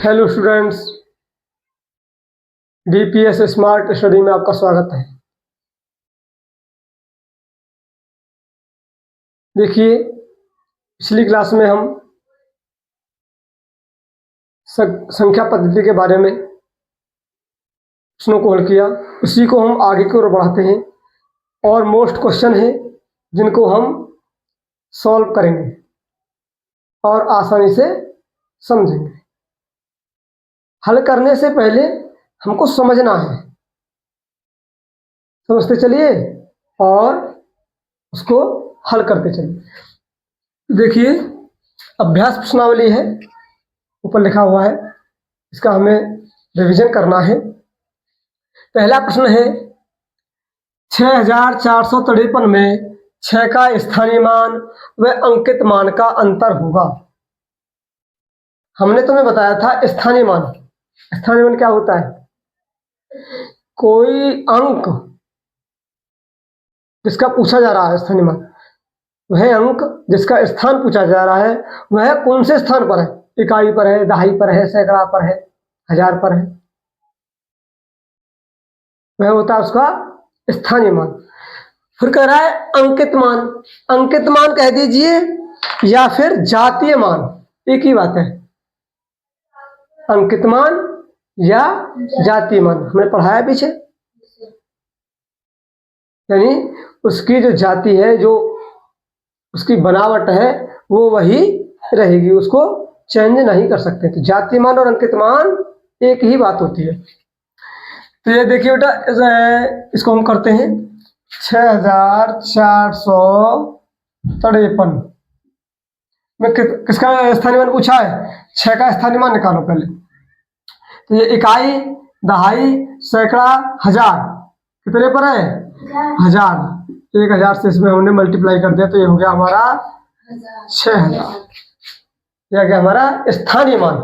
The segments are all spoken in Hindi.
Hello students, DPS smart study में आपका स्वागत है। देखिए, पिछली क्लास में हम संख्या पद्धति के बारे में प्रश्नों को हल किया। उसी को हम आगे की ओर बढ़ाते हैं और मोस्ट क्वेश्चन है जिनको हम सॉल्व करेंगे और आसानी से समझेंगे। हल करने से पहले हमको समझना है, समझते चलिए और उसको हल करते चलिए। देखिए, अभ्यास प्रश्नावली है, ऊपर लिखा हुआ है, इसका हमें रिवीजन करना है। पहला प्रश्न है 6453 में 6 का स्थानीय मान व अंकित मान का अंतर होगा। हमने तुम्हें बताया था स्थानीय मान। स्थानीय मान क्या होता है? कोई अंक जिसका पूछा जा रहा है, स्थानीय मान वह अंक जिसका स्थान पूछा जा रहा है, वह कौन से स्थान पर है? इकाई पर है, दहाई पर है, सैकड़ा पर है, हजार पर है, वह होता है उसका स्थानीय मान। फिर कह रहा है अंकित मान। अंकित मान कह दीजिए या फिर जातीय मान, एक ही बात है। अंकित मान या जातीय मान हमने पढ़ाया पीछे, यानी उसकी जो जाति है, जो उसकी बनावट है, वो वही रहेगी, उसको चेंज नहीं कर सकते। तो जातीय मान और अंकित मान एक ही बात होती है। तो ये देखिए बेटा, इसको हम करते हैं 6453 में किसका स्थानीय मान पूछा है? 6 का स्थानीय मान निकालो पहले। तो ये इकाई, दहाई, सैकड़ा, हजार कितने पर है? 1000। 1000 से इसमें हमने मल्टीप्लाई कर दिया तो ये हो गया हमारा 6000। यह गया हमारा स्थानीय मान।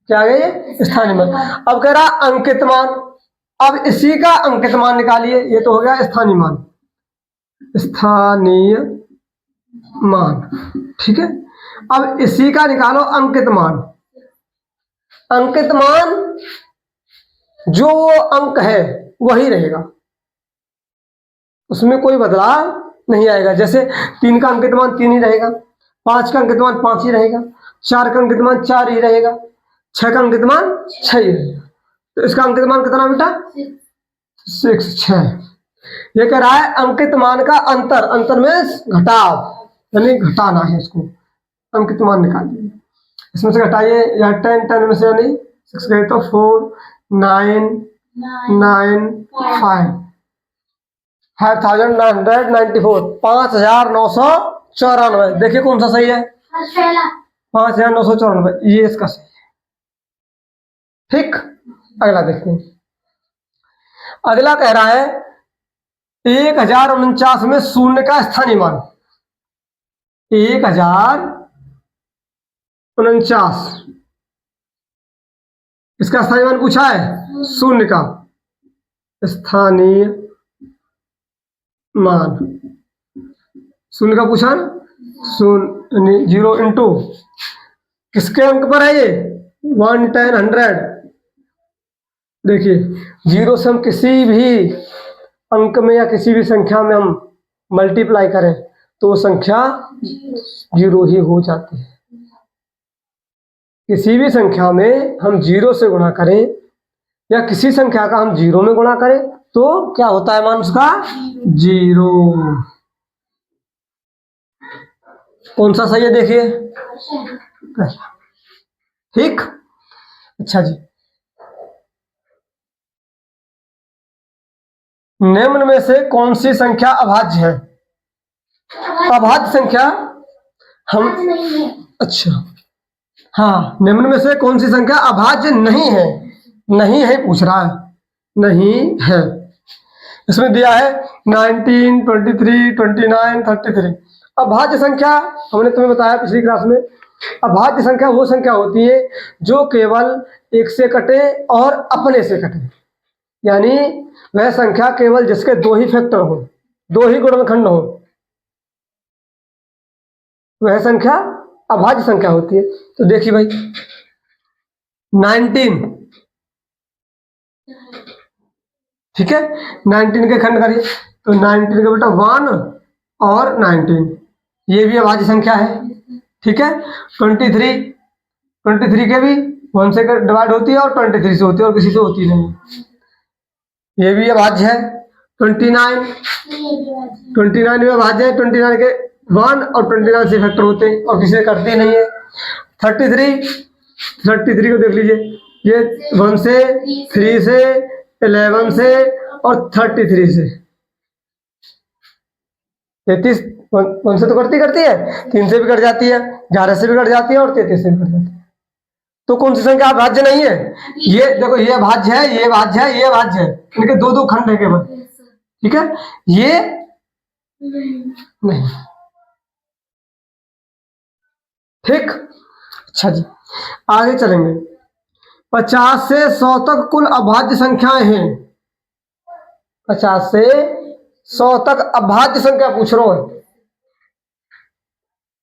क्या आ गया ये? स्थानीय मान। अब कह रहा अंकित मान। अब इसी का अंकित मान निकालिए। ये तो हो गया स्थानीय मान। स्थानीय मान, ठीक है। अब इसी का निकालो अंकित मान। अंकित मान जो अंक है वही रहेगा, उसमें कोई बदलाव नहीं आएगा। जैसे 3 का अंकित मान 3 ही रहेगा, 5 का अंकित मान 5 ही रहेगा, 4 का अंकित मान 4 ही रहेगा, 6 का अंकित मान 6 ही रहेगा। तो इसका अंकित मान कितना बेटा? 6। ये कह रहा है अंकित मान का अंतर। अंतर में घटाव, यानी घटाना है इसको। अंकित मान निकालिए, इसमें से घटाइए, या 10 में से यानी 6 गए तो 4 9 9 5 5994 5994। देखिए कौन सा सही है? 5994, ये इसका सही है। ठीक, अगला देखते हैं। अगला कह रहा है 1049 में शून्य का स्थानीय मान। 1049 इसका स्थानीय मान पूछा है, शून्य का स्थानीय मान। शून्य का पूछा ना, शून्य 0 इंटू किसके अंक पर है ये? 1 10 100। देखिए 0 से हम किसी भी अंक में या किसी भी संख्या में हम मल्टीप्लाई करें तो वो संख्या 0 ही हो जाती है। किसी भी संख्या में हम 0 से गुणा करें या किसी संख्या का हम 0 में गुणा करें तो क्या होता है मान उसका? 0। कौन सा सही है देखिए? ठीक, अच्छा जी। निम्न में से कौन सी संख्या अभाज्य है? अभाज्य संख्या हम, अच्छा हाँ, निम्न में से कौन सी संख्या अभाज्य नहीं है? नहीं है पूछ रहा है, नहीं है। इसमें दिया है 19 23 29 33। अभाज्य संख्या हमने तुम्हें बताया पिछली क्लास में, अभाज्य संख्या वो संख्या होती है जो केवल एक से कटे और अपने से कटे, यानी वह संख्या केवल जिसके 2 ही फैक्टर हो, 2 ही गुणनखंड हो, वह संख्या अभाज्य संख्या होती है। तो देखिए भाई 19, ठीक है, 19 के खंड करिए तो 19 का बेटा 1 और 19, ये भी अभाज्य संख्या है, ठीक है। 23 के भी 1 से डिवाइड होती है और 23 से होती है और किसी से होती नहीं, ये भी अभाज्य है। 29 में अभाज्य है, 29 के 1 और 29 से फैक्टर होते हैं और किसी से करते नहीं है। 33 को देख लीजिए, ये 1 से, 3 से, 11 से और 33 से। 33 1 से तो करती है, 3 से भी कट जाती है, 11 से भी कट जाती है और 33 से भी कट जाती है। तो कौन सी संख्या अभाज्य नहीं है? ये देखो, ये अभाज्य है, ये अभाज्य है, ये अभाज्य है, इनके दो दो खंड है केवल, ठीक है, ये नहीं, ठीक। अच्छा जी, आगे चलेंगे। 50 से 100 तक कुल अभाज्य संख्याएं हैं। 50 से 100 तक अभाज्य संख्या पूछ रहा है,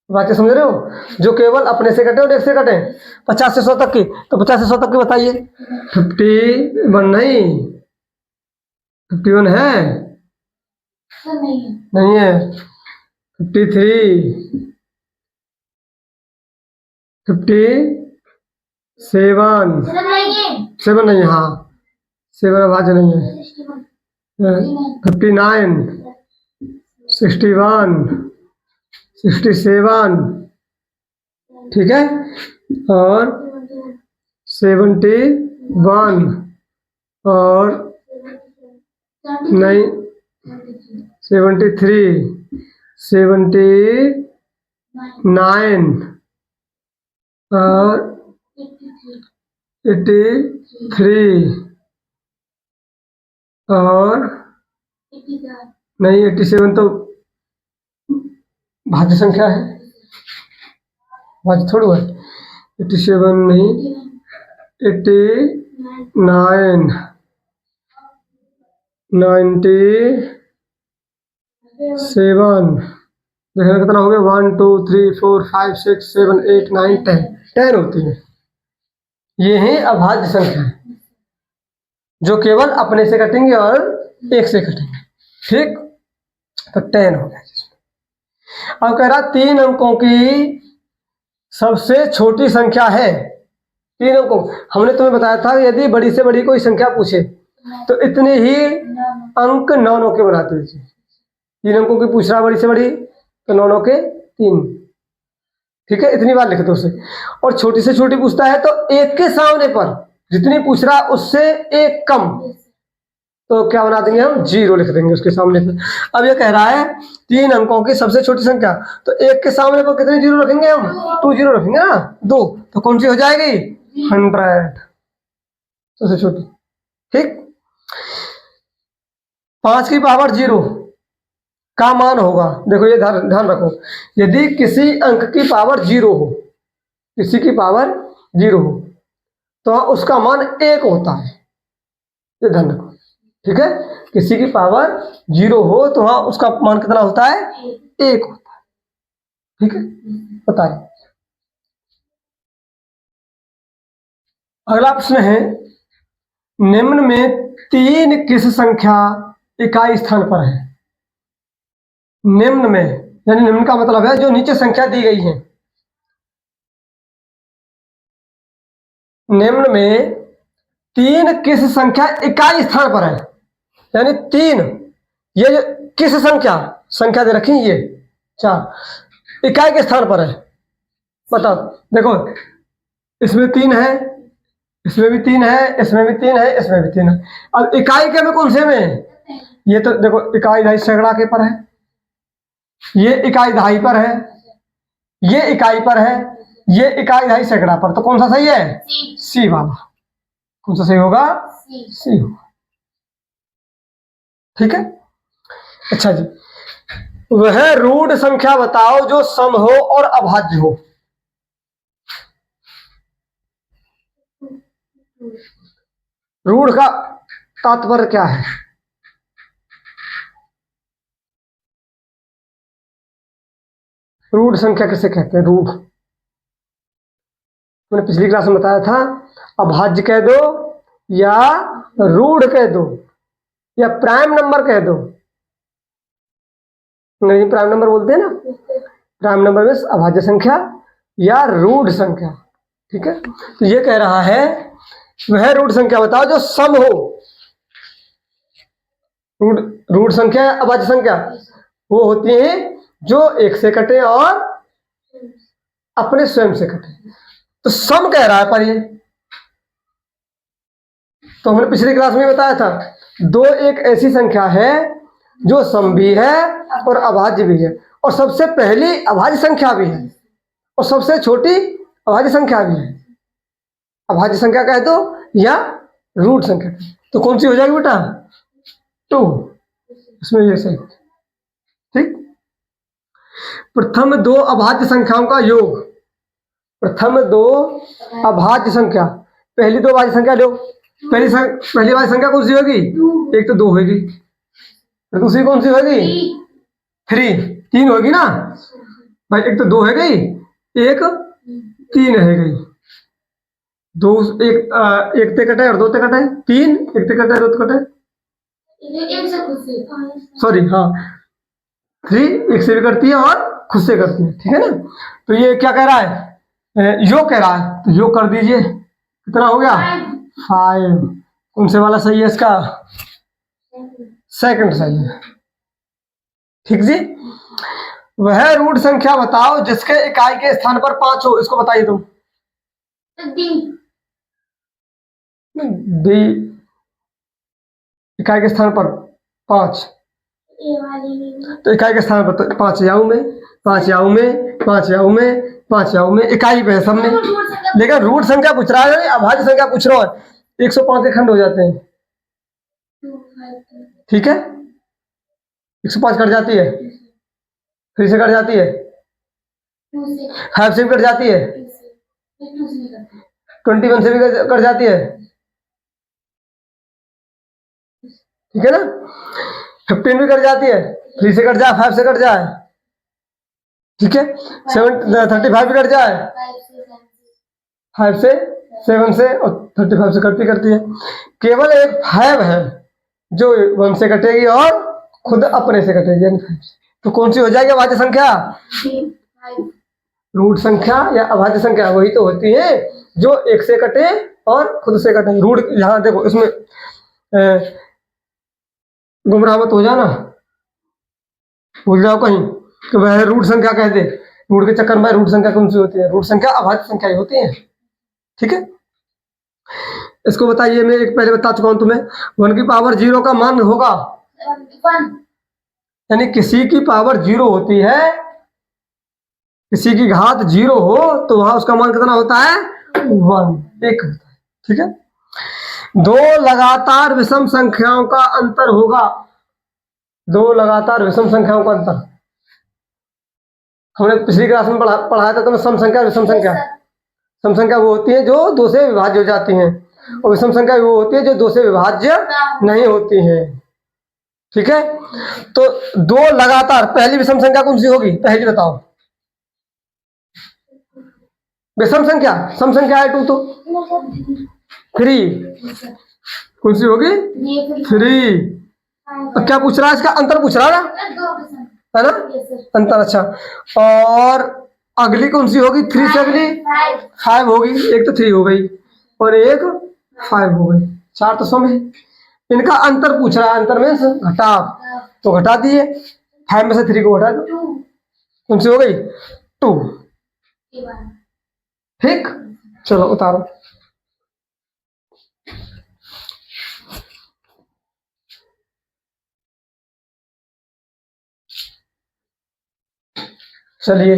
बातें समझ रहे हो, जो केवल अपने से कटे और एक से कटे। 50 से 100 तक की, तो 50 से 100 तक की बताइए। 51 नहीं, 51 है, नहीं है। 53, 57 नहीं, हाँ 7 अभाज्य नहीं है। 59, 61, 67, ठीक है, और 71 और नहीं 73, 79 और 83 और नहीं 87 तो भाज्य संख्या है, भाज्य थोड़ी है। 87 नहीं, 89, 97, देखना कितना हो गया, 1 2 3 4 5 6 7 8 9 10 होती है। ये है अभाज्य संख्या जो केवल अपने से कटेंगे और एक से कटेंगे, ठीक। तो 10 हो गया। अब कह रहा 3 अंकों की सबसे छोटी संख्या है। 3 अंकों, हमने तुम्हें बताया था यदि बड़ी से बड़ी कोई संख्या पूछे तो इतने ही अंक 9 के बनाते थे। 3 अंकों की पूछ रहा बड़ी से बड़ी, तो 9 के 3, ठीक है, इतनी बार लिख दो उसे। और छोटी से छोटी पूछता है तो एक के सामने पर जितनी पूछ रहा उससे एक कम, तो क्या बना देंगे हम, 0 लिख देंगे उसके सामने पर। अब ये कह रहा है 3 अंकों की सबसे छोटी संख्या, तो एक के सामने पर कितने 0 रखेंगे हम, 2 0 रखेंगे ना, 2, तो कौन सी हो जाएगी, 100 सबसे छोटी, ठीक। 5 की पावर 0 का मान होगा, देखो ये ध्यान रखो, यदि किसी अंक की पावर 0 हो, किसी की पावर 0 हो तो उसका मान 1 होता है, ये ध्यान रखो, ठीक है। किसी की पावर 0 हो तो हाँ उसका मान कितना होता है, 1 होता है, ठीक है। बताइए अगला प्रश्न है, निम्न में 3 किस संख्या इकाई स्थान पर है। निम्न में यानी निम्न का मतलब है जो नीचे संख्या दी गई है। निम्न में 3 किस संख्या इकाई स्थान पर है, यानी 3, ये जो किस संख्या दे रखी ये 4 इकाई के स्थान पर है। बताओ, देखो इसमें 3 है, इसमें भी 3 है, इसमें भी 3 है, इसमें भी 3 है। अब इकाई के में कौन से में, ये तो देखो इकाई दहाई सैकड़ा के पर है, ये इकाई दहाई पर है, ये इकाई पर है, ये इकाई दहाई सैकड़ा पर, तो कौन सा सही है, सी वाला। कौन सा सही होगा, सी होगा, ठीक है। अच्छा जी, वह रूढ़ संख्या बताओ जो सम हो और अभाज्य हो। रूढ़ का तात्पर्य क्या है, रूढ़ संख्या किसे कहते हैं, रूढ़ मैंने पिछली क्लास में बताया था, अभाज्य कह दो या रूढ़ कह दो या प्राइम नंबर कह दो। नहीं, प्राइम नंबर बोलते हैं ना, प्राइम नंबर में अभाज्य संख्या या रूढ़ संख्या। ठीक है, तो ये कह रहा है वह रूढ़ संख्या बताओ जो सम हो। रूढ़ संख्या या अभाज्य संख्या वो होती है जो एक से कटे और अपने स्वयं से कटे। तो सम कह रहा है पर ये तो हमने पिछली क्लास में बताया था, दो एक ऐसी संख्या है जो सम भी है और अभाज्य भी है, और सबसे पहली अभाज्य संख्या भी है और सबसे छोटी अभाज्य संख्या भी है। अभाज्य संख्या कह दो या रूट संख्या। तो कौन सी हो जाएगी बेटा? 2। इसमें ये सही। ठीक, प्रथम दो अभाज्य संख्याओं का योग। प्रथम दो अभाज्य संख्या, पहली दो अभाज्य संख्या लो। पहली अभाज्य संख्या कौन सी होगी? एक तो 2 होगी, तो दूसरी कौन सी होगी? 3। 3 होगी ना भाई, एक तो 2 है गई, एक 3 है गई। दो एक ते कटे और 2 ते कटे, 3 एक ते कटे 2 ते कटे, सॉरी हाँ 3 एक से भी करती है और खुद से करती है। ठीक है ना, तो ये क्या कह रहा है? योग कह रहा है, तो योग कर दीजिए। कितना हो गया? 5। कौन से वाला सही है इसका? सेकंड सही है। ठीक जी, वह रूढ़ संख्या बताओ जिसके इकाई के स्थान पर 5 हो। इसको बताइए तुम। डी इकाई के स्थान पर 5, तो इकाई के स्थान पर 5 याऊ में 5 याऊ में 5 याऊ में 5 याऊ में इकाई पे है सब में। लेकिन रूढ़ संख्या पूछ रहा है, अभाज्य संख्या पूछ रहा है। 105 के खंड हो जाते हैं। ठीक है, 105 कट जाती है, 3 से कट जाती है, 5 से भी कट जाती है, 21 से भी कट जाती है। ठीक है ना, 15 भी कट जाती है, 3 से कट जाए, 5 से कट जाए। ठीक है, 35 भी कट जाए, 5 से 7 से और 35 से करती है। केवल एक 5 है जो 1 से कटेगी और खुद अपने से कटेगी। तो कौन सी हो जाएगी अभाज्य संख्या? रूढ़ संख्या या अभाज्य संख्या वही तो होती है जो एक से कटे और खुद से कटे। रूढ़, यहाँ देखो इसमें गुमराह मत हो जाना, भूल जाओ कहीं कि वह रूढ़ संख्या कह दे। रूढ़ के चक्कर में रूढ़ संख्या कौन सी होती है? रूढ़ संख्या अभाज्य संख्या ही होती है। ठीक है, इसको बताइए। मैं एक पहले बता चुका हूं तुम्हें। 1 की पावर 0 का मान होगा, यानी किसी की पावर 0 होती है, किसी की घात 0 हो तो वहां उसका मान कितना होता है? 1, 1 होता है। ठीक है, 2 लगातार विषम संख्याओं का अंतर होगा। 2 लगातार विषम संख्याओं का अंतर हमने पिछली क्लास में पढ़ाया था। तो सम संख्या विषम संख्या, सम संख्या वो होती है जो 2 से विभाज्य हो जाती हैं, और विषम संख्या वो होती है जो 2 से विभाज्य नहीं होती हैं। ठीक है, तो 2 लगातार, पहली विषम संख्या कौन सी होगी? पहली बताओ। विषम संख्या, सम संख्या है 2, तो 3 कौन सी होगी? 3। क्या पूछ रहा है? इसका अंतर पूछ रहा है ना? अंतर। अच्छा, और अगली कौन सी होगी? 3 से अगली 5 होगी। एक तो 3 हो गई और एक 5 हो गई, 4 तो सम है। इनका अंतर पूछ रहा है, अंतर में घटा, तो घटा दिए। 5 में से 3 को घटा दो, कौन सी हो गई? 2। ठीक, चलो उतारो। चलिए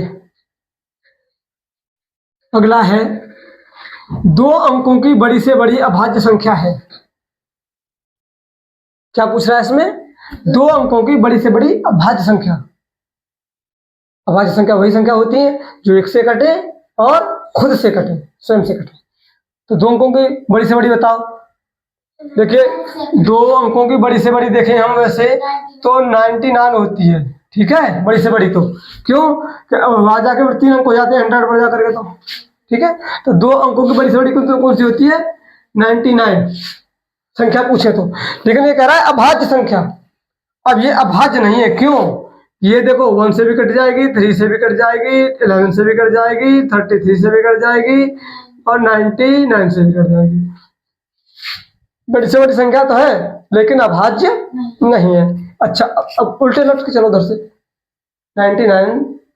अगला है, 2 अंकों की बड़ी से बड़ी अभाज्य संख्या है। क्या पूछ रहा है इसमें? 2 अंकों की बड़ी से बड़ी अभाज्य संख्या। अभाज्य संख्या वही संख्या होती है जो एक से कटे और खुद से कटे, स्वयं से कटे। तो 2 अंकों की बड़ी से बड़ी बताओ। देखिए 2 अंकों की बड़ी से बड़ी देखें हम वैसे तो 99 होती है। ठीक है, बड़ी से बड़ी तो क्यों? अब वहां जाके 3 अंक हो जाते हैं 100 पर जाकर के। तो ठीक है, तो 2 अंकों की बड़ी से बड़ी कौन सी होती है? 99 संख्या पूछे तो। लेकिन ये कह रहा है अभाज्य संख्या। अब ये अभाज्य नहीं है, क्यों? ये देखो 1 से भी कट जाएगी, 3 से भी कट जाएगी, 11 से भी कट जाएगी, 33 से भी कट जाएगी और 99 से भी कट जाएगी। बड़ी से बड़ी संख्या तो है लेकिन अभाज्य नहीं है। अच्छा, अब उल्टे लट के चलो उधर से। 99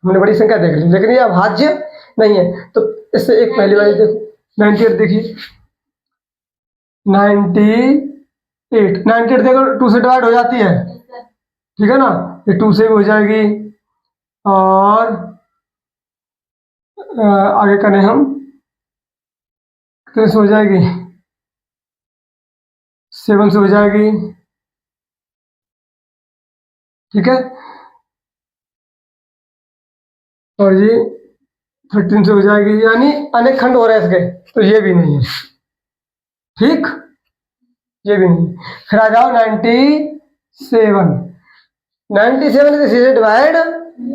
हमने बड़ी संख्या देख ली लेकिन ये अभाज्य नहीं है, तो इससे एक पहली वाली देखो 98 देखिए। 98 देखो 2 से डिवाइड हो जाती है, ठीक है ना, ये 2 से भी हो जाएगी और आगे करें हम कितने से हो जाएगी? 7 से हो जाएगी, ठीक है, और ये 13 से हो जाएगी, यानी अनेक खंड हो रहे हैं इसके, तो ये भी नहीं है, ठीक, ये भी नहीं। फिर आ जाओ 97 किसी से डिवाइड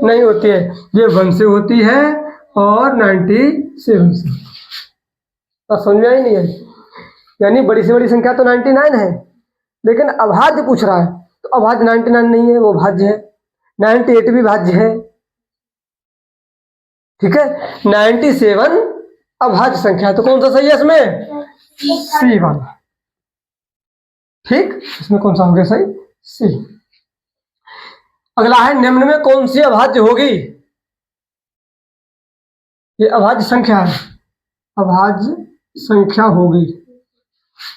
नहीं होती है, ये 1 से होती है और 97 से। तो समझ में ही नहीं है, यानी बड़ी से बड़ी संख्या तो 99 है लेकिन अभाज्य पूछ रहा है, तो अभाज्य 99 नहीं है, वो भाज्य है। 98 भी भाज्य है, ठीक है। 97 अभाज्य संख्या है, तो कौन सा सही है इसमें? सी वाला, ठीक, इसमें कौन सा हो गया सही? सी। अगला है निम्न में कौन सी अभाज्य होगी? ये अभाज्य संख्या है, अभाज्य संख्या होगी।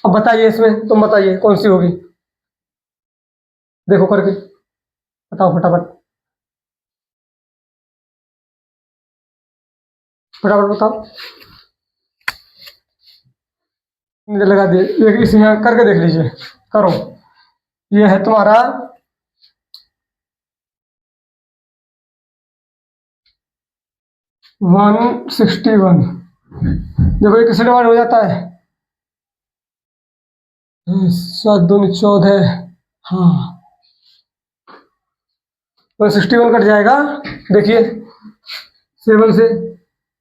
अब बताइए, इसमें तुम बताइए कौन सी होगी, देखो करके बताओ फटाफट, फटाफट बताओ। मुझे लगा दिए, इसे यहाँ करके देख लीजिए, करो। ये है तुम्हारा 161। देखो ये किससे डिवाइड हो जाता है? 7 2 14, हाँ 161 कट जाएगा। देखिए 7 से,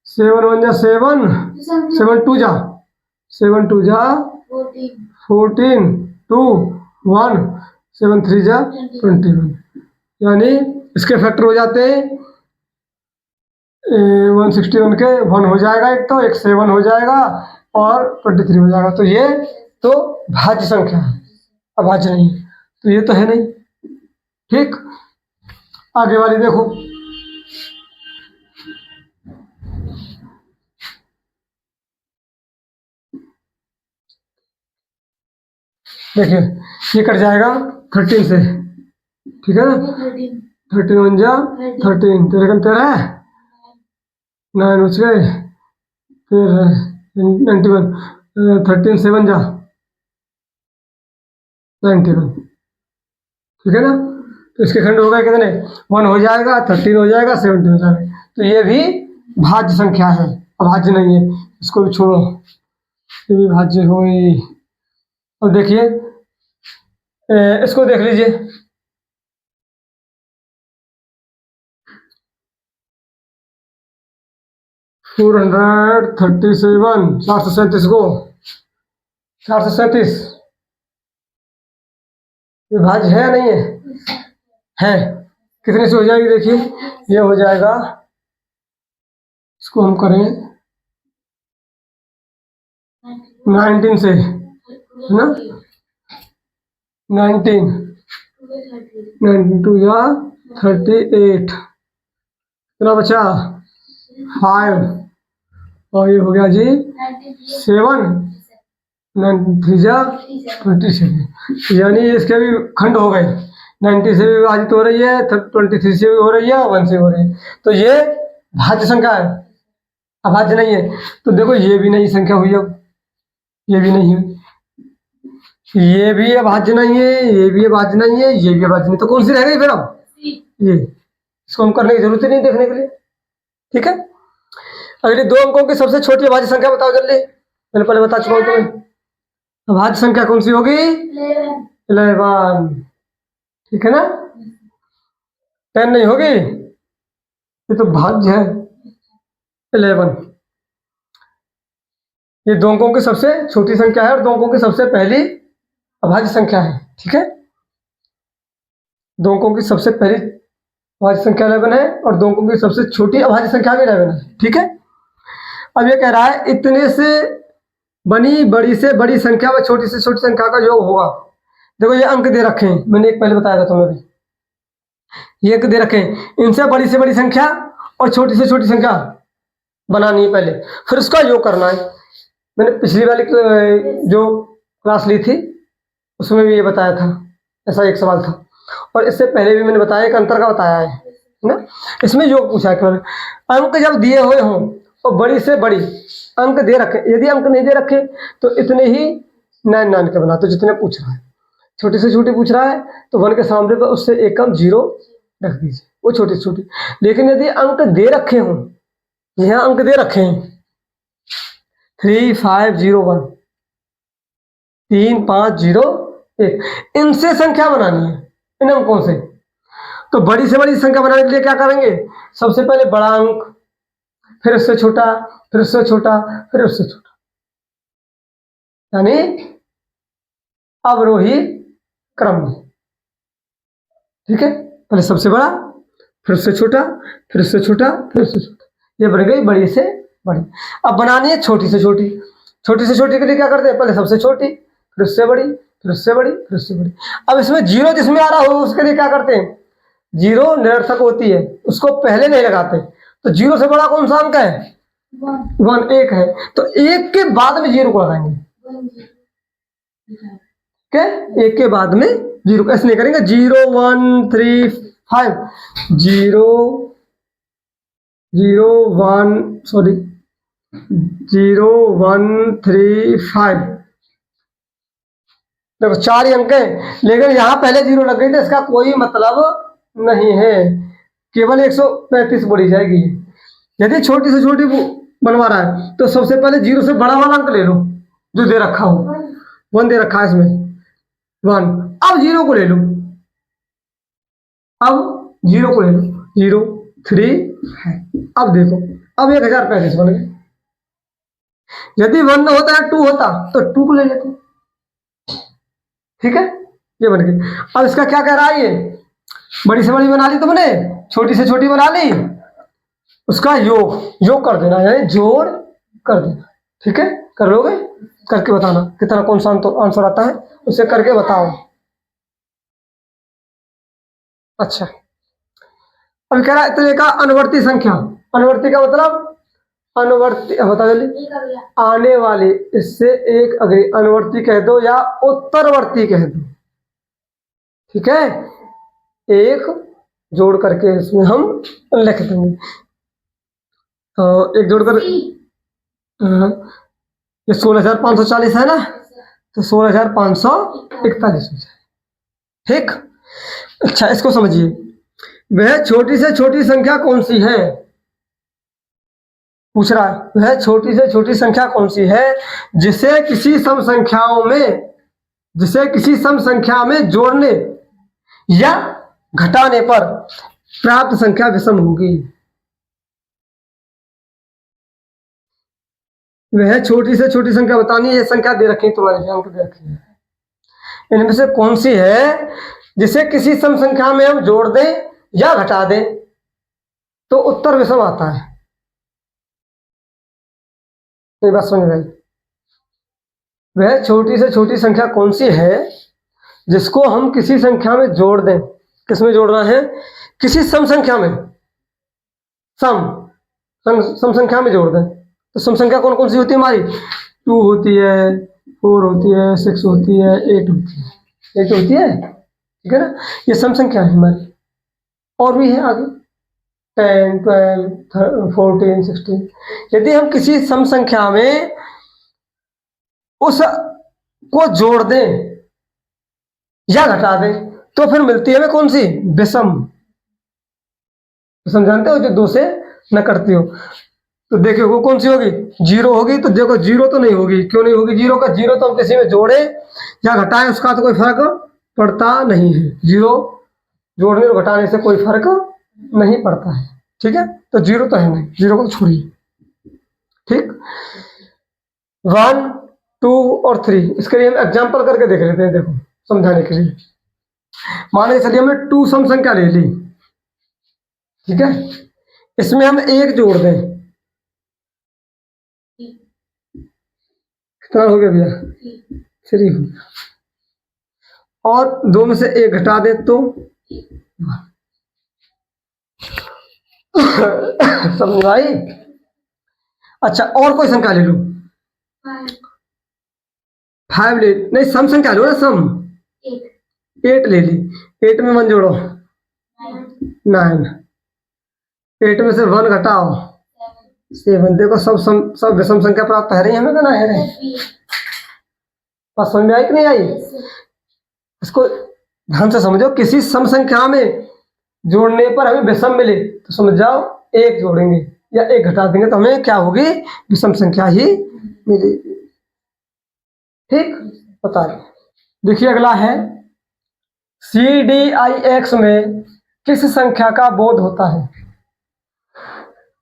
7 1 जा 7, 7 2 जा 7 2 जा 14, 2 1, 7 3 जा 21, यानी इसके फैक्टर हो जाते हैं 161 के 1 हो जाएगा, एक तो एक 7 हो जाएगा और 23 हो जाएगा। तो ये तो भाज्य संख्या है, अभाज्य नहीं, तो ये तो है नहीं, ठीक। आगे वाली देखो, देखिए ये कट जाएगा 13 से, ठीक है ना, 13 1 जा 13, 13 13 9 बच गए, फिर 91, 13 7 जा 91, ठीक है ना। तो इसके खंड हो गए कितने? 1 हो जाएगा, 13 हो जाएगा, 17 हो जाएगा। तो ये भी भाज्य संख्या है, अभाज्य नहीं है, इसको भी छोड़ो, ये भी भाज्य हुई। और देखिए इसको देख लीजिए, फोर 437 को 437 विभाज्य है या नहीं है? है। कितने से हो जाएगी? देखिए ये हो जाएगा, इसको हम करें 19 से, है ना, 19 2 या 38, कितना बचा? 5, और ये हो गया जी 7, 3 जा 27, यानी इसके भी खंड हो गए। 90 से भी विभाजित हो रही है, 23 से भी हो रही है, 1 से हो रही है, तो ये भाज्य संख्या है, अभाज्य नहीं है। तो देखो ये भी नई संख्या हुई, अब ये भी नहीं हुई, ये भी अभाज्य नहीं है, ये भी अभाज्य नहीं है, ये भी अभाज्य नहीं, तो कौन सी रह गई फिर? अब ये, इसको हम करने की जरूरत ही नहीं देखने के लिए, ठीक है। अगले 2 अंकों की सबसे छोटी अभाज्य संख्या बताओ जल्दी, मैंने पहले बता चुका हूं तुम्हें। अभाज्य संख्या कौन सी होगी? 11, ठीक है ना, 10 नहीं होगी, ये तो भाज्य है 11। ये दो अंकों की सबसे छोटी संख्या है और दो अंकों की सबसे पहली अभाज्य संख्या है। ठीक है, दो अंकों की सबसे पहली अभाज्य संख्या 11 है और दो अंकों की सबसे छोटी अभाज्य संख्या भी 11 है। ठीक है, अब ये कह रहा है इतने से बनी बड़ी से बड़ी संख्या व छोटी से छोटी संख्या का योग होगा। देखो ये अंक दे रखे हैं, मैंने एक पहले बताया था तुम्हें भी, ये अंक दे रखे हैं, इनसे बड़ी से बड़ी संख्या और छोटी से छोटी संख्या बनानी है पहले, फिर उसका योग करना है। मैंने पिछली वाली जो क्लास ली थी उसमें भी ये बताया था, ऐसा एक सवाल था, और इससे पहले भी मैंने बताया, एक अंतर का बताया है ना। इसमें योग पूछा है केवल, अंक जब दिए हुए हों और बड़ी से बड़ी अंक दे रखे, यदि अंक नहीं दे रखे तो इतने ही 9 के बना, तो जितने पूछ रहा है। छोटी से छोटी पूछ रहा है तो 1 के सामने पर उससे एक कम 0 रख दीजिए, वो छोटी से छोटी। लेकिन यदि अंक दे रखे हों, यहाँ अंक दे रखे हैं 3 5 0 1 3 5 0 1, इनसे संख्या बनानी है, इन अंकों से। तो बड़ी से बड़ी संख्या बनाने के लिए क्या करेंगे, सबसे पहले बड़ा अंक, फिर उससे छोटा, फिर उससे छोटा, फिर उससे छोटा, यानी अवरोही क्रम में। ठीक है, पहले सबसे बड़ा, फिर उससे छोटा, फिर उससे छोटा, फिर उससे छोटा, ये बन गई बड़ी से बड़ी। अब बनानी है छोटी से छोटी, छोटी से छोटी के लिए क्या करते हैं, पहले सबसे छोटी, फिर उससे बड़ी, फिर उससे बड़ी, फिर उससे बड़ी। अब इसमें 0 जिसमें आ रहा हो उसके लिए क्या करते हैं, 0 निरर्थक होती है, उसको पहले नहीं लगाते। तो 0 से बड़ा कौन सा अंक है, 1 1 है, तो 1 के बाद में 0 को लगाएंगे। क्या, 1 के बाद में 0, ऐसे नहीं करेंगे 0 1 3 5 0 0 1 सॉरी 0 1 3 5, देखो 4 ही अंक है, लेकिन यहाँ पहले 0 लग गई तो इसका कोई मतलब नहीं है, केवल 135 बोली जाएगी। यदि छोटी से छोटी बनवा रहा है तो सबसे पहले 0 से बड़ा वाला अंक ले लो जो दे रखा हो, 1 दे रखा है इसमें 1, अब 0 को ले लो, अब 0 को ले लो 0 3 है। अब देखो, अब 1035 बन गए। यदि 1 न होता है 2 होता तो 2 को ले लेते। ठीक है, ये बन गई। अब इसका क्या कह रहा है, ये बड़ी से बड़ी बना ली तुमने, छोटी से छोटी बना ली, उसका योग कर देना, यानी जोड़ कर देना। ठीक है, कर लोगे, करके बताना कितना कौन सा आंसर आता है, उसे करके बताओ। अच्छा, अब कह रहा है इतने का अनुवर्ती संख्या, अनुवर्ती का मतलब अनुवर्ती बता जल्दी, आने वाली, इससे एक अगली अनुवर्ती कह दो या उत्तरवर्ती कह दो। ठीक है, एक जोड़ करके इसमें हम लिख देंगे, तो एक जोड़कर ये 16,540 है ना, तो 16,541 हो जाए। ठीक, अच्छा इसको समझिए, वह छोटी से छोटी संख्या कौन सी है, पूछ रहा है, वह छोटी से छोटी संख्या कौन सी है जिसे किसी सम संख्या में जोड़ने या घटाने पर प्राप्त संख्या विषम होगी। वह छोटी से छोटी संख्या बतानी है, ये संख्या दे रखी है तुम्हारे, अंक दे रखे हैं, इनमें से कौन सी है जिसे किसी सम संख्या में हम जोड़ दें या घटा दें तो उत्तर विषम आता है। ये बात समझ में आई, वह छोटी से छोटी संख्या कौन सी है जिसको हम किसी संख्या में जोड़ दें, किसमें जोड़ना है, किसी सम संख्या में, सम संख्या में जोड़ दें। तो सम संख्या कौन कौन सी होती है हमारी, 2 होती है, 4 होती है, 6 होती है, 8 होती है, 8 होती है। ठीक है ना, ये सम संख्या है हमारी, और भी है आगे 10 12 14 16। यदि हम किसी सम संख्या में उस को जोड़ दें या घटा दें तो फिर मिलती है हमें कौन सी, विषम। विषम जानते हो, जो 2 से न करती हो। तो देखो वो कौन सी होगी, 0 होगी, तो देखो 0 तो नहीं होगी, क्यों नहीं होगी 0 का, 0 तो हम किसी में जोड़े या घटाएं उसका तो कोई फर्क पड़ता नहीं है, 0 जोड़ने और घटाने से कोई फर्क नहीं पड़ता है। ठीक है, तो 0 तो है नहीं, 0 को छोड़िए। ठीक, 1, 2 और 3। इसके लिए हम एग्जाम्पल करके देख लेते हैं, देखो समझाने के लिए। मान लीजिए चलिए हमने 2 सम संख्या ले ली, ठीक है, इसमें हम 1 जोड़ दें, कितना हो गया भैया? 3 हो गया। और 2 में से 1 घटा दे तो समझ आई? अच्छा, और कोई संख्या ले लो, 5 ले, नहीं सम संख्या लो ना, सम 8 ले ली, 8 में 1 जोड़ो 9, 8 में से 1 घटाओ 7। देखो सब विषम संख्या प्राप्त है रही, हमें कहना है रही। बात समझ में आई कि नहीं आई? इसको ध्यान से समझो, किसी सम संख्या में जोड़ने पर हमें विषम मिले तो समझ जाओ 1 जोड़ेंगे या 1 घटा देंगे तो हमें क्या होगी? विषम संख्या ही मिलेगी। ठीक, बता रहे। देखिए अगला है, CDIX में किस संख्या का बोध होता है?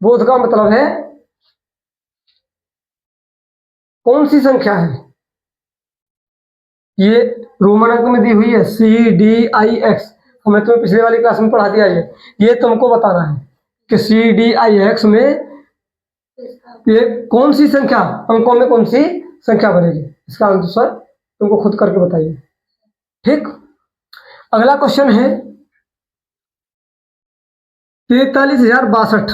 बोध का मतलब है कौन सी संख्या है? ये रोमन अंक में दी हुई है CDIX, हमने तुम्हें पिछले वाली क्लास में पढ़ा दिया है। ये तुमको बताना है कि CDIX में ये कौन सी संख्या, अंकों में कौन सी संख्या बनेगी। इसका आंसर तुमको खुद करके बताइए। ठीक, अगला क्वेश्चन है 43,062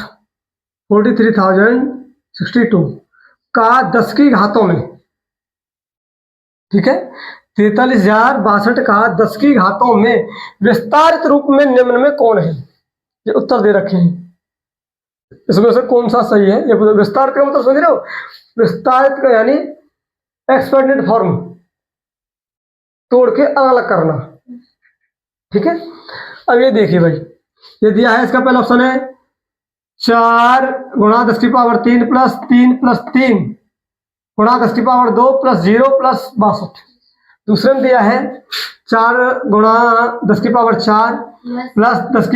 43,062 का 10 की घातों में, ठीक है, 43,062 का 10 की घातों में विस्तारित रूप में निम्न में कौन है? ये उत्तर दे रखे हैं, इसमें से कौन सा सही है? ये विस्तारित का मतलब समझ रहे हो? विस्तारित का यानी एक्सपेंडेड फॉर्म, तोड़ के अलग अलग करना। ठीक है, अब ये देखिए भाई, ये दिया है, इसका पहला ऑप्शन है 4 गुणा 10 की पावर 3 प्लस 3 प्लस 3 गुणा 10 की पावर 2 प्लस 0 प्लस 62। दूसरे में दिया है 4 गुणा 10 की पावर 4 प्लस 10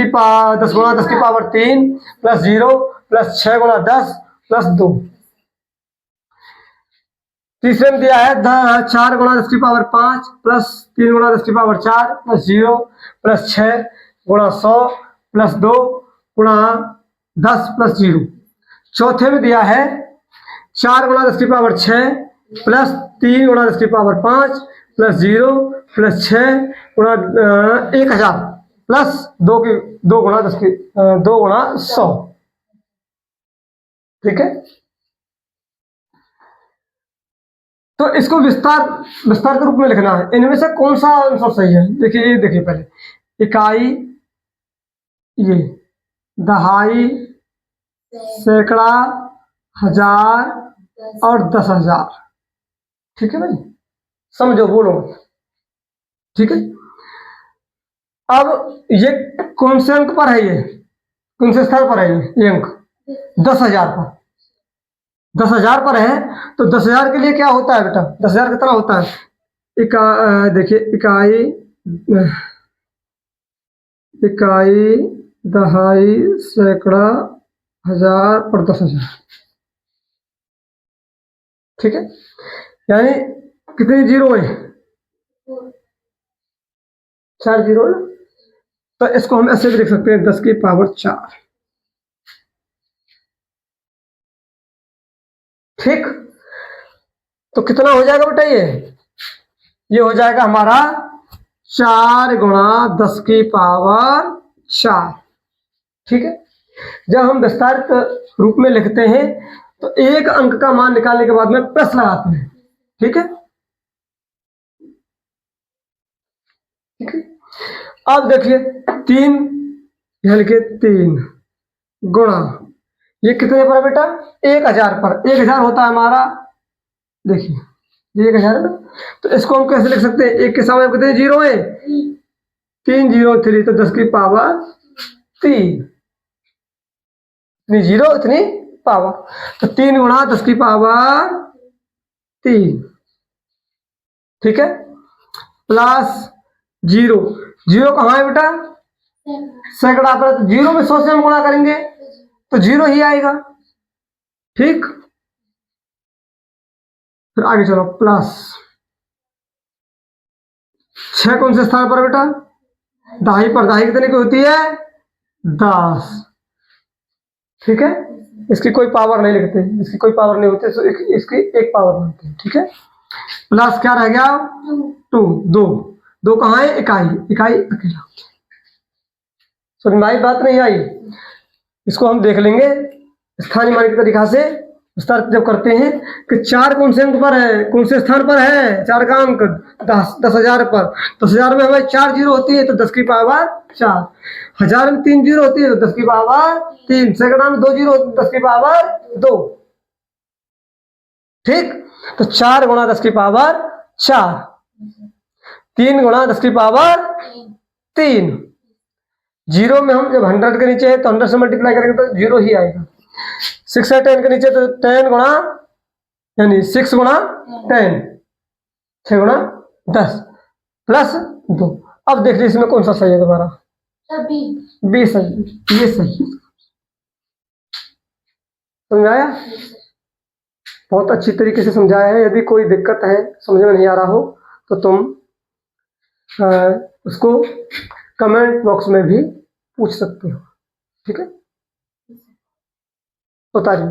गुणा 10 की पावर 3 प्लस 0 प्लस 6 गुणा 10 प्लस 2। तीसरे में दिया है 4 गुणा 10 की पावर 5 प्लस 3 गुणा 10 की पावर 4 प्लस 0 प्लस 6 गुणा 100 प्लस 2 गुणा 10 प्लस 0। चौथे में दिया है 4 गुणा 10 की पावर 6 प्लस 3 गुणा 10 की पावर 5 प्लस 0 प्लस 6 गुणा 1000 प्लस 2 गुणा 2 गुणा 100। ठीक है, तो इसको विस्तार के रूप में लिखना है। इनमें से कौन सा आंसर सही है? देखिए, ये देखिए पहले इकाई, ये दहाई, सैकड़ा, हजार और 10,000। ठीक है भाई, समझो, बोलो। ठीक है, अब ये कौन से अंक पर है? ये कौन से स्थान पर है? ये अंक 10,000 पर, 10,000 पर है। तो 10,000 के लिए क्या होता है बेटा? 10,000 कितना होता है? देखिए, इकाई, दहाई, सैकड़ा, हजार और 10,000। ठीक है, यानी कितनी जीरो है? 4 जीरो है। तो इसको हम ऐसे भी लिख सकते हैं 10 की पावर 4। ठीक, तो कितना हो जाएगा बेटा? ये हो जाएगा हमारा 4 गुणा 10 की पावर 4। ठीक है, जब हम विस्तारित रूप में लिखते हैं तो एक अंक का मान निकालने के बाद में प्लस लगाते हैं। ठीक है, ठीक है, अब देखिए 3 यानी कि 3 गुणा, ये कितने पर है बेटा? 1,000 पर। 1,000 होता है हमारा, देखिए ये 1,000 है ना, तो इसको हम कैसे लिख सकते हैं? एक के सामने कितने जीरो है? 3 0 3, तो 10 की पावर 3, इतनी जीरो इतनी पावर, तो 3 गुणा 10 की पावर 3। ठीक है, प्लस 0, 0 कहाँ है बेटा? सैकड़ा पर, तो 0 में 100 से हम गुणा करेंगे तो 0 ही आएगा। ठीक, फिर आगे चलो, प्लस 6 कौन से स्थान पर बेटा? दाही पर। दाही कितने की होती है? 10। ठीक है, इसकी कोई पावर नहीं लिखते, इसकी कोई पावर नहीं होती, तो इसकी एक पावर बनती है। ठीक है, प्लस क्या रह गया? 2। 2 2 कहाँ है? इकाई। इकाई अकेला। समझ में आई बात? नहीं आई? इसको हम देख लेंगे स्थानीय मान के तरीका से विस्तार जब करते हैं कि 4 कौन से अंक पर है, कौन से स्थान पर है? 4 का अंक 10,000 पर। 10,000 में हमारी 4 जीरो होती है तो 10 की पावर 4। 1000 में 3 जीरो होती है तो 10 की पावर 3। सैकड़ा में 2 जीरो होती है तो 10 की पावर 2। ठीक, तो 4 गुणा 10 की पावर 4, 3 गुणा 10 की पावर 3। जीरो में हम जब 100 के नीचे है तो 100 से मल्टीप्लाई करेंगे तो जीरो ही आएगा। 6 है 10 के नीचे तो 10 गुणा, यानी 6 गुणा 10, 6 गुणा 10 प्लस 2। अब देख लीजिए इसमें कौन सा सही है तुम्हारा? 20 सही, ये सही। समझ आया? बहुत अच्छी तरीके से समझाया है। यदि कोई दिक्कत है, समझ में नहीं आ रहा हो, तो तुम उसको कमेंट बॉक्स में भी पूछ सकते हो। ठीक है, उतारिए।